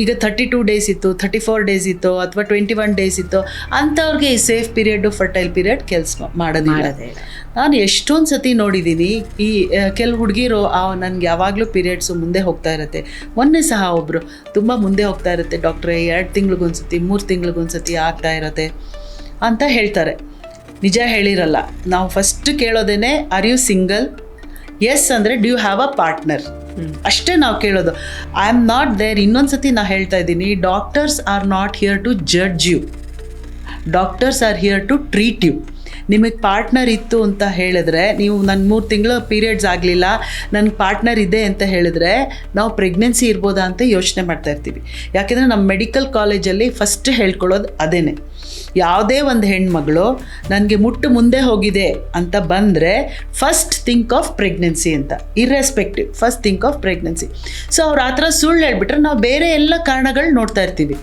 ಈಗ 32 ಡೇಸ್ ಇತ್ತು, 34 ಡೇಸ್ ಇತ್ತು, ಅಥವಾ 21 ಡೇಸ್ ಇತ್ತು, ಅಂಥವ್ರಿಗೆ ಈ ಸೇಫ್ ಪೀರಿಯಡ್, ಫರ್ಟೈಲ್ ಪೀರಿಯಡ್ ಕೆಲಸ ಮಾಡೋದಿಲ್ಲ. ನಾನು ಎಷ್ಟೊಂದು ಸತಿ ನೋಡಿದ್ದೀನಿ, ಈ ಕೆಲವು ಹುಡುಗಿರು ನನಗೆ ಯಾವಾಗಲೂ ಪೀರಿಯಡ್ಸು ಮುಂದೆ ಹೋಗ್ತಾ ಇರುತ್ತೆ. ಮೊನ್ನೆ ಸಹ ಒಬ್ಬರು ತುಂಬ ಮುಂದೆ ಹೋಗ್ತಾ ಇರುತ್ತೆ ಡಾಕ್ಟ್ರೇ, 2 ತಿಂಗಳಿಗೊಂದ್ಸತಿ 3 ತಿಂಗಳಿಗೊಂದ್ಸತಿ ಆಗ್ತಾ ಇರುತ್ತೆ ಅಂತ ಹೇಳ್ತಾರೆ. ನಿಜ ಹೇಳಿರಲ್ಲ. ನಾವು ಫಸ್ಟ್ ಕೇಳೋದೇನೆ ಆರ್ ಯು ಸಿಂಗಲ್, ಎಸ್ ಅಂದರೆ ಡ್ಯೂ ಹ್ಯಾವ್ ಅ ಪಾರ್ಟ್ನರ್, ಅಷ್ಟೇ ನಾವು ಕೇಳೋದು. I am not there. ಇನ್ನೊಂದು ಸತಿ ನಾನು ಹೇಳ್ತಾ ಇದ್ದೀನಿ, doctors are not here to judge you, doctors are here to treat you. ನಿಮಗೆ ಪಾರ್ಟ್ನರ್ ಇತ್ತು ಅಂತ ಹೇಳಿದ್ರೆ, ನೀವು ನನ್ನ 3 ತಿಂಗಳು ಪೀರಿಯಡ್ಸ್ ಆಗಲಿಲ್ಲ, ನನ್ನ ಪಾರ್ಟ್ನರ್ ಇದೆ ಅಂತ ಹೇಳಿದ್ರೆ, ನಾವು ಪ್ರೆಗ್ನೆನ್ಸಿ ಇರ್ಬೋದಾ ಅಂತ ಯೋಚನೆ ಮಾಡ್ತಾ ಇರ್ತೀವಿ. ಯಾಕೆಂದರೆ ನಮ್ಮ ಮೆಡಿಕಲ್ ಕಾಲೇಜಲ್ಲಿ ಫಸ್ಟ್ ಹೇಳ್ಕೊಳ್ಳೋದು ಅದೇನೆ. ಯಾವುದೇ ಒಂದು ಹೆಣ್ಮಗಳು ನನಗೆ ಮುಟ್ಟು ಮುಂದೆ ಹೋಗಿದೆ ಅಂತ ಬಂದರೆ ಫಸ್ಟ್ ಥಿಂಕ್ ಆಫ್ ಪ್ರೆಗ್ನೆನ್ಸಿ ಅಂತ, irrespective, first think of pregnancy. So ಅವ್ರು ಆ ಥರ ಸುಳ್ಳು ಹೇಳ್ಬಿಟ್ರೆ ನಾವು ಬೇರೆ ಎಲ್ಲ ಕಾರಣಗಳು ನೋಡ್ತಾ ಇರ್ತೀವಿ.